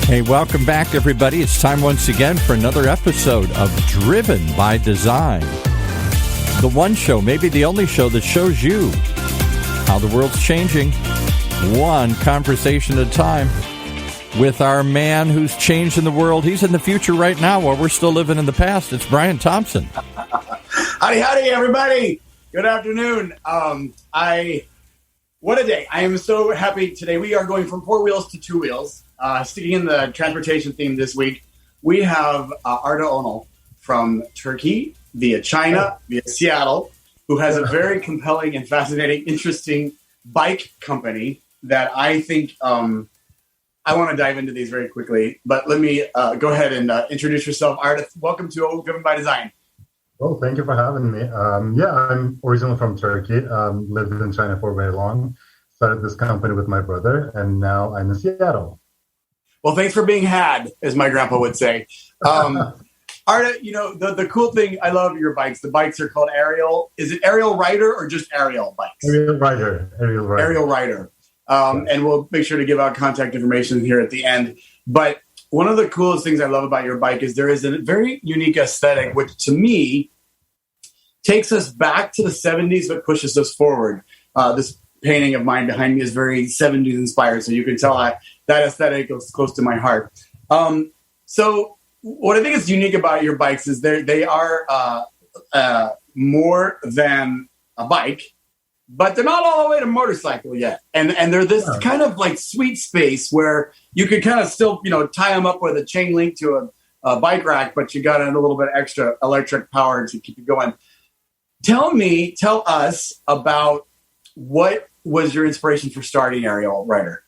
Hey, welcome back, everybody. It's time once again for another episode of Driven by Design. The one show, maybe the only show that shows you how the world's changing, one conversation at a time, with our man who's changing the world. He's in the future right now while we're still living in the past. It's Bryan Thompson. Howdy, everybody. Good afternoon. What a day. I am so happy today. We are going from 4 wheels to 2 wheels. Sticking in the transportation theme this week, we have Arda Onel from Turkey via China, via Seattle, who has a very compelling and fascinating, interesting bike company that I think I want to dive into these very quickly. But let me go ahead and introduce yourself. Arda, welcome to Driven by Design. Well, thank you for having me. I'm originally from Turkey, lived in China for very long, started this company with my brother, and now I'm in Seattle. Well, thanks for being had, as my grandpa would say. Arda, the cool thing, I love your bikes. The bikes are called Ariel. Is it Ariel Rider or just Ariel bikes? Ariel Rider. And we'll make sure to give out contact information here at the end. But one of the coolest things I love about your bike is there is a very unique aesthetic, which to me takes us back to the 70s, but pushes us forward. This painting of mine behind me is very 70s inspired, so you can tell that aesthetic goes close to my heart. So what I think is unique about your bikes is they are more than a bike, but they're not all the way to motorcycle yet. And they're this kind of like sweet space where you could kind of still, tie them up with a chain link to a bike rack, but you got a little bit extra electric power to keep it going. Tell us about what was your inspiration for starting Ariel Rider?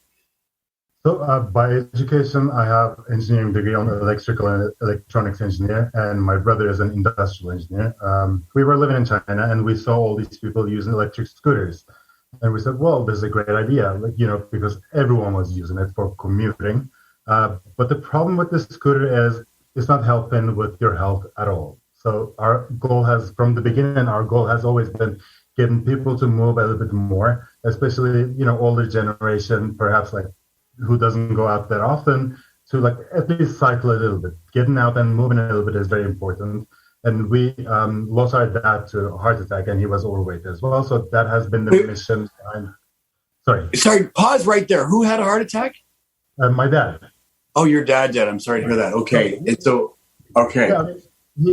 So by education, I have engineering degree on electrical and electronics engineer, and my brother is an industrial engineer. We were living in China, and we saw all these people using electric scooters. And we said, well, this is a great idea, because everyone was using it for commuting. But the problem with this scooter is it's not helping with your health at all. So our goal has always been getting people to move a little bit more, especially, older generation, perhaps like who doesn't go out that often, to like at least cycle a little bit. Getting out and moving a little bit is very important. And we lost our dad to a heart attack, and he was overweight as well. So that has been the mission behind. Sorry, pause right there. Who had a heart attack? My dad. Oh, your dad did. I'm sorry to hear that. Okay. And so, okay. Yeah,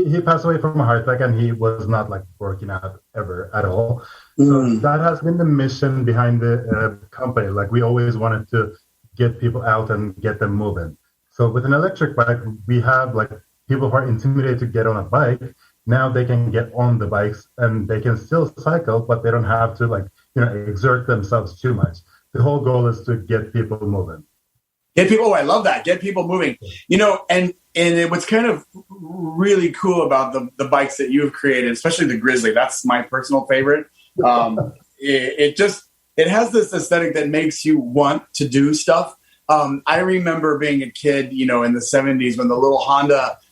he passed away from a heart attack, and he was not like working out ever at all. So that has been the mission behind the company. Like we always wanted to get people out and get them moving. So with an electric bike, we have like people who are intimidated to get on a bike. Now they can get on the bikes and they can still cycle, but they don't have to exert themselves too much. The whole goal is to get people moving. I love that. Get people moving. And what's kind of really cool about the bikes that you've created, especially the Grizzly, that's my personal favorite. It has this aesthetic that makes you want to do stuff. I remember being a kid, in the 70s when the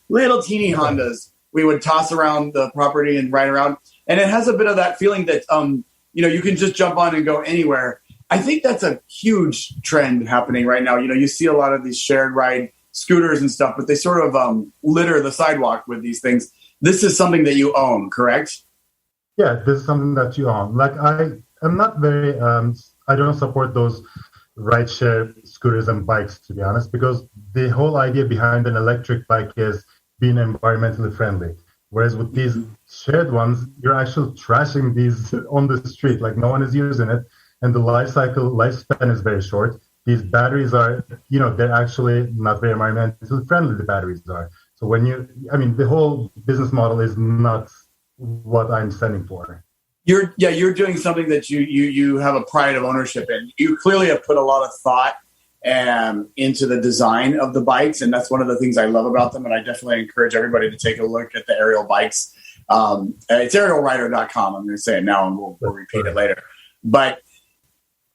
little teeny Hondas, we would toss around the property and ride around. And it has a bit of that feeling that, you can just jump on and go anywhere. I think that's a huge trend happening right now. You see a lot of these shared ride scooters and stuff, but they sort of litter the sidewalk with these things. This is something that you own, correct? Yeah, this is something that you own. Like I'm not very, I don't support those ride-share scooters and bikes, to be honest, because the whole idea behind an electric bike is being environmentally friendly. Whereas with these shared ones, you're actually trashing these on the street, like no one is using it. And the lifespan is very short. These batteries are, they're actually not very environmentally friendly, the batteries are. So the whole business model is not what I'm standing for. You're doing something that you have a pride of ownership in. You clearly have put a lot of thought into the design of the bikes, and that's one of the things I love about them. And I definitely encourage everybody to take a look at the Ariel bikes. It's arielrider.com. I'm going to say it now, and we'll repeat it later. But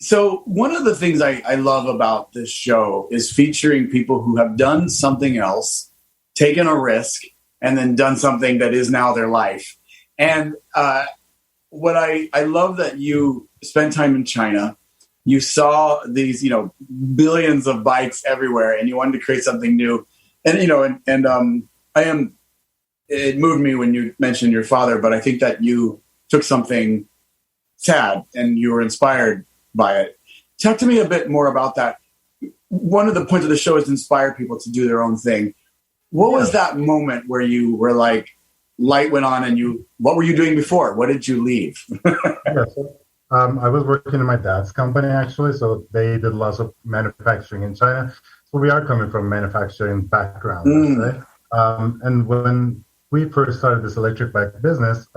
so one of the things I love about this show is featuring people who have done something else, taken a risk, and then done something that is now their life. And what I love that you spent time in China. you saw these, billions of bikes everywhere, and you wanted to create something new. And, it moved me when you mentioned your father, but I think that you took something sad and you were inspired by it. Talk to me a bit more about that. One of the points of the show is to inspire people to do their own thing. What was that moment where you were like, light went on, and what were you doing before? What did you leave? I was working in my dad's company, actually. So they did lots of manufacturing in China. So we are coming from a manufacturing background. Right? And when we first started this electric bike business,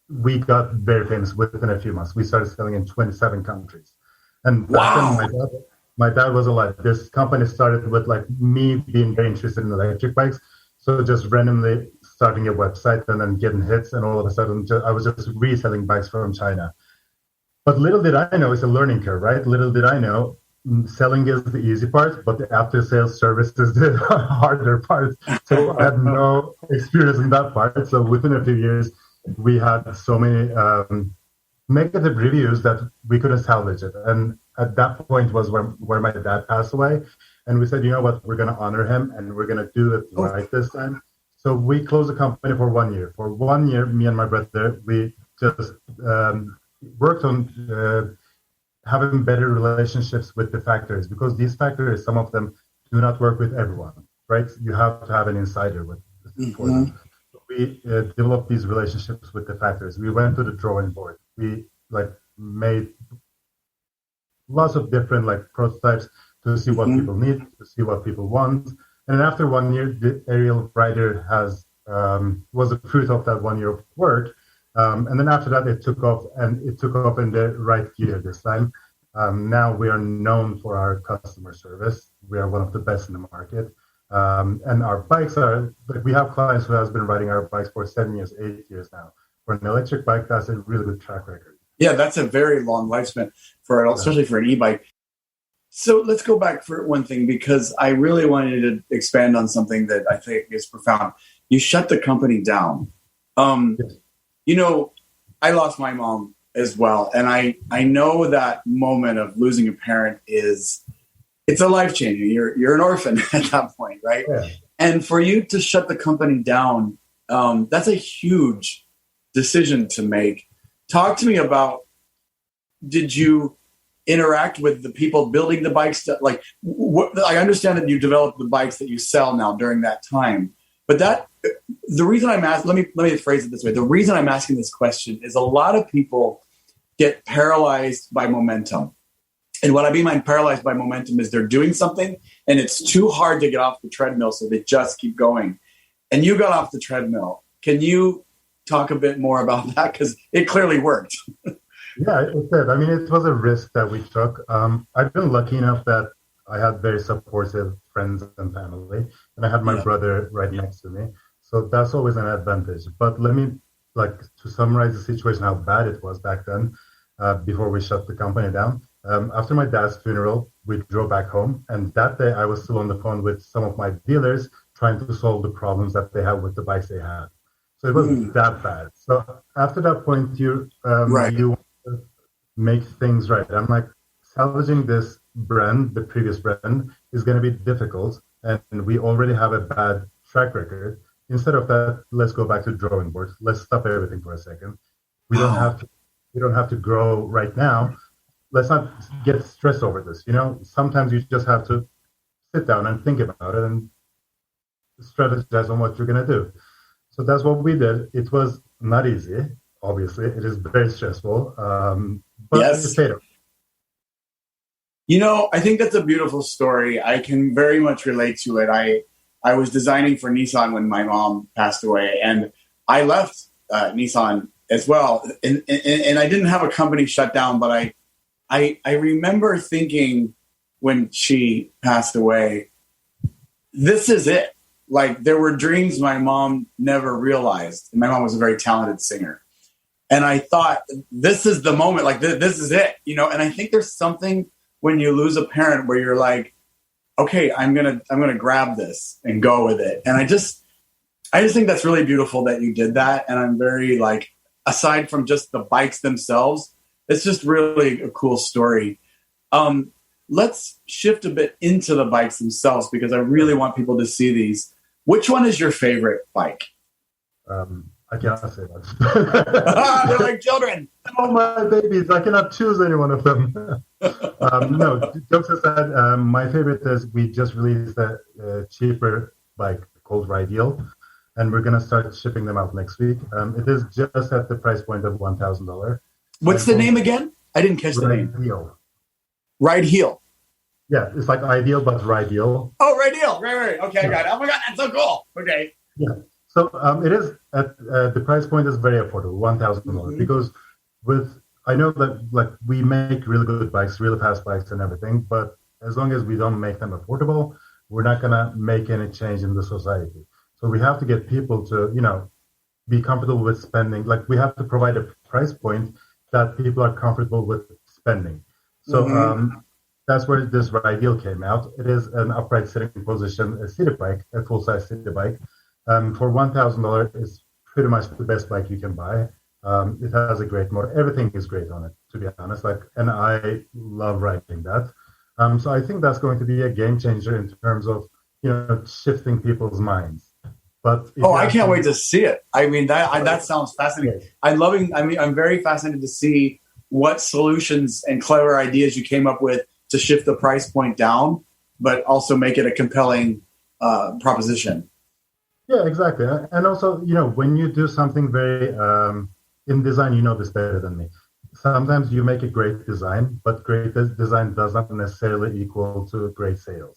we got very famous within a few months. We started selling in 27 countries. And back then, my dad was alive. This company started with like me being very interested in electric bikes. So just randomly starting a website and then getting hits. And all of a sudden, I was just reselling bikes from China. But little did I know, it's a learning curve, right? Little did I know, selling is the easy part, but the after-sales service is the harder part. So I had no experience in that part. So within a few years, we had so many negative reviews that we couldn't salvage it. And at that point was where my dad passed away. And we said, you know what, we're going to honor him and we're going to do it right this time. So we closed the company for 1 year. For 1 year, me and my brother, we just worked on having better relationships with the factories, because these factories, some of them do not work with everyone, right? You have to have an insider for them. We developed these relationships with the factories. We went to the drawing board. We made lots of different prototypes to see what people need, to see what people want. And after 1 year, the Ariel Rider was the fruit of that 1 year of work. And then after that, it took off, and it took off in the right gear this time. Now we are known for our customer service. We are one of the best in the market. And our bikes we have clients who has been riding our bikes for 7 years, 8 years now. For an electric bike, that's a really good track record. Yeah, that's a very long lifespan especially for an e-bike. So let's go back for one thing, because I really wanted to expand on something that I think is profound. You shut the company down. Yes. I lost my mom as well. And I know that moment of losing a parent it's a life-changing. You're an orphan at that point, right? Yeah. And for you to shut the company down, that's a huge decision to make. Talk to me about, did you interact with the people building the bikes? I understand that you developed the bikes that you sell now during that time, but the reason I'm asking, let me phrase it this way. The reason I'm asking this question is a lot of people get paralyzed by momentum. And what I mean by paralyzed by momentum is they're doing something and it's too hard to get off the treadmill, so they just keep going. And you got off the treadmill. Can you talk a bit more about that? Because it clearly worked. Yeah, it did. I mean, it was a risk that we took. I've been lucky enough that I had very supportive friends and family, and I had my brother right next to me. So that's always an advantage. But let me, to summarize the situation, how bad it was back then, before we shut the company down. After my dad's funeral, we drove back home. And that day, I was still on the phone with some of my dealers trying to solve the problems that they have with the bikes they had. So it wasn't that bad. So after that point, you want to make things right. I'm like, salvaging this brand, the previous brand, is going to be difficult. And we already have a bad track record. Instead of that, let's go back to the drawing board. Let's stop everything for a second. We don't have to grow right now. Let's not get stressed over this. Sometimes you just have to sit down and think about it and strategize on what you're going to do. So that's what we did. It was not easy, obviously. It is very stressful. But yes. It's paid off. I think that's a beautiful story. I can very much relate to it. I was designing for Nissan when my mom passed away, and I left Nissan as well. And I didn't have a company shut down, but I remember thinking when she passed away, this is it. There were dreams my mom never realized. And my mom was a very talented singer. And I thought, this is the moment, this is it, and I think there's something when you lose a parent where you're like, okay, I'm going to grab this and go with it. And I just think that's really beautiful that you did that. And I'm very aside from just the bikes themselves, It's just really a cool story. Let's shift a bit into the bikes themselves because I really want people to see these. Which one is your favorite bike? I cannot say that. They're like children. Oh, my babies. I cannot choose any one of them. No, jokes aside, my favorite is we just released a cheaper bike called Ariel, and we're going to start shipping them out next week. It is just at the price point of $1,000. What's the name again? I didn't catch the name. Ride Heel. Yeah, it's like ideal, but Ariel. Oh, Ariel. Right. Okay, I got it. Oh my God, that's so cool. Okay. Yeah. So it is at the price point is very affordable, $1,000. Because I know that like we make really good bikes, really fast bikes, and everything, but as long as we don't make them affordable, we're not gonna make any change in the society. So we have to get people to be comfortable with spending. Like we have to provide a price point that people are comfortable with spending. So that's where this Ariel came out. It is an upright sitting position, a city bike, a full-size city bike. For $1,000, it's pretty much the best bike you can buy. It has a great motor. Everything is great on it, to be honest. And I love riding that. So I think that's going to be a game changer in terms of shifting people's minds. But I can't wait to see it. I mean, that sounds fascinating. I'm very fascinated to see what solutions and clever ideas you came up with to shift the price point down, but also make it a compelling proposition. Yeah, exactly. And also, when you do something very in design, you know this better than me. Sometimes you make a great design, but great design doesn't necessarily equal to great sales.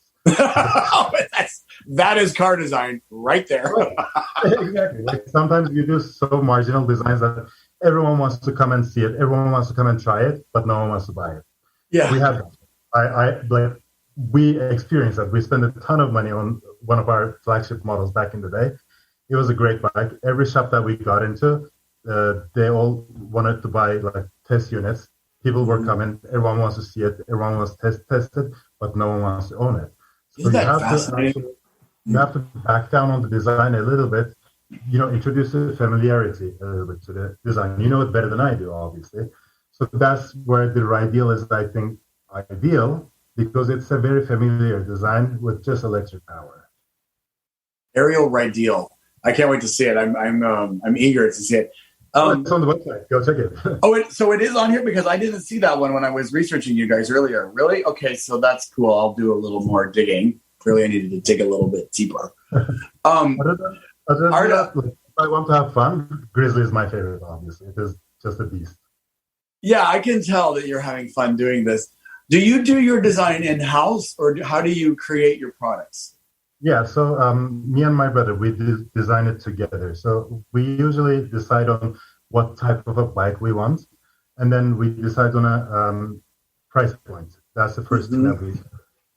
That is car design right there. Exactly. Like sometimes you do so marginal designs that everyone wants to come and see it. Everyone wants to come and try it, but no one wants to buy it. Yeah. We have that. We experienced that. We spent a ton of money on one of our flagship models back in the day. It was a great bike. Every shop that we got into, they all wanted to buy test units. People were coming. Everyone wants to see it. Everyone wants to test it, but no one wants to own it. So you have to back down on the design a little bit. Introduce a familiarity a little bit to the design. You know it better than I do, obviously. So that's where the Ariel is, I think, ideal, because it's a very familiar design with just electric power. Ariel. I can't wait to see it. I'm eager to see it. It's on the website. Go check it. So it is on here because I didn't see that one when I was researching you guys earlier. Really? Okay, so that's cool. I'll do a little more digging. Really, I needed to dig a little bit deeper. Other than Arda, if I want to have fun, Grizzly is my favorite, obviously. It is just a beast. Yeah, I can tell that you're having fun doing this. Do you do your design in-house, or how do you create your products? Yeah, so me and my brother, we design it together. So we usually decide on what type of a bike we want, and then we decide on a price point. That's the first thing that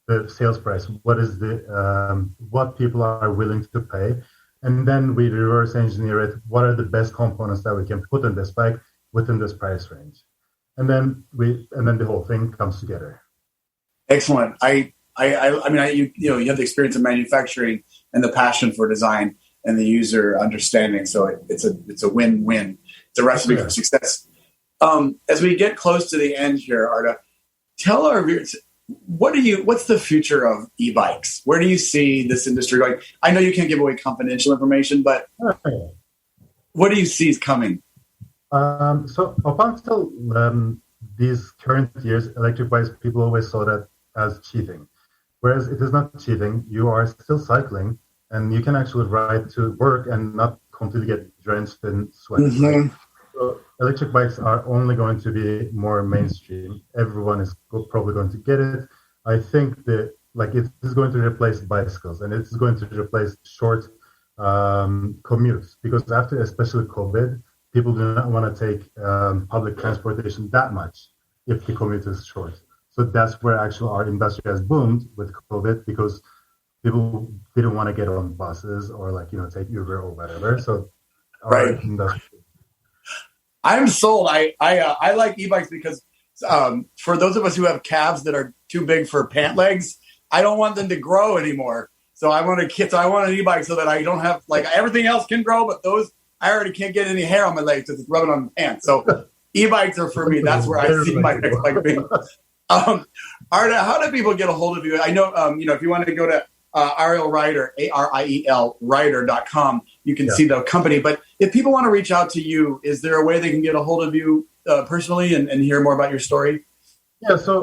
the sales price. What is what people are willing to pay, and then we reverse engineer it. What are the best components that we can put in this bike within this price range, and then the whole thing comes together. Excellent. You have the experience of manufacturing and the passion for design and the user understanding. So it's a win-win. It's a recipe for success. As we get close to the end here, Arda, tell our viewers, what's the future of e-bikes? Where do you see this industry going? I know you can't give away confidential information, but what do you see is coming? So up until these current years, electric bikes, people always saw that as cheating. Whereas it is not cheating. You are still cycling, and you can actually ride to work and not completely get drenched in sweat. Mm-hmm. So electric bikes are only going to be more mainstream. Everyone is probably going to get it. I think that it is going to replace bicycles, and it's going to replace short commutes, because after especially COVID, people do not want to take public transportation that much if the commute is short. So that's where actually our industry has boomed with COVID, because people didn't want to get on buses or take Uber or whatever. So our industry. I'm sold. I like e-bikes because for those of us who have calves that are too big for pant legs, I don't want them to grow anymore. So I want an e-bike so that I don't have everything else can grow, but those I already can't get any hair on my legs because it's rubbing on the pants. So E-bikes are for me. That's where I see my next bike being. Arda, how do people get a hold of you? I know, if you want to go to Ariel Rider, ARIEL Rider.com, you can see the company. But if people want to reach out to you, is there a way they can get a hold of you personally and hear more about your story? Yeah, so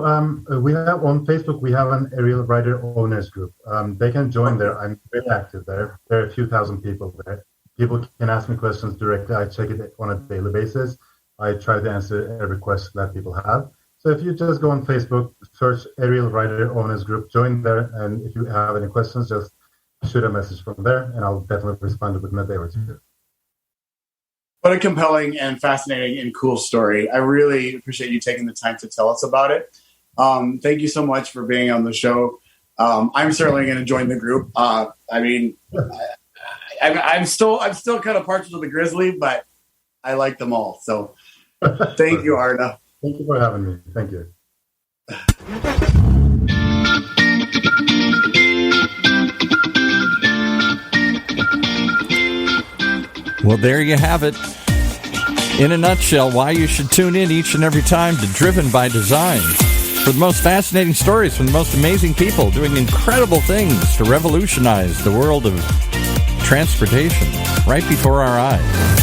we have on Facebook, we have an Ariel Rider owners group. They can join there. I'm very active there. There are a few thousand people there. People can ask me questions directly. I check it on a daily basis. I try to answer every question that people have. So if you just go on Facebook, search Ariel Rider owners group, join there, and if you have any questions, just shoot a message from there, and I'll definitely respond within a day or two. What a compelling and fascinating and cool story. I really appreciate you taking the time to tell us about it. Thank you so much for being on the show. I'm certainly going to join the group. I'm still kind of partial to the Grizzly, but I like them all. So thank you, Arda. Thank you for having me. Thank you. Well, there you have it. In a nutshell, why you should tune in each and every time to Driven by Design for the most fascinating stories from the most amazing people doing incredible things to revolutionize the world of transportation right before our eyes.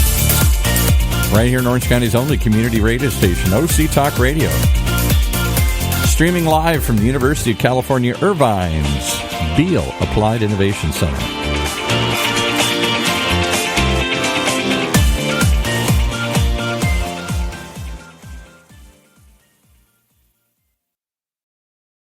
Right here in Orange County's only community radio station, OC Talk Radio. Streaming live from the University of California, Irvine's Beale Applied Innovation Center.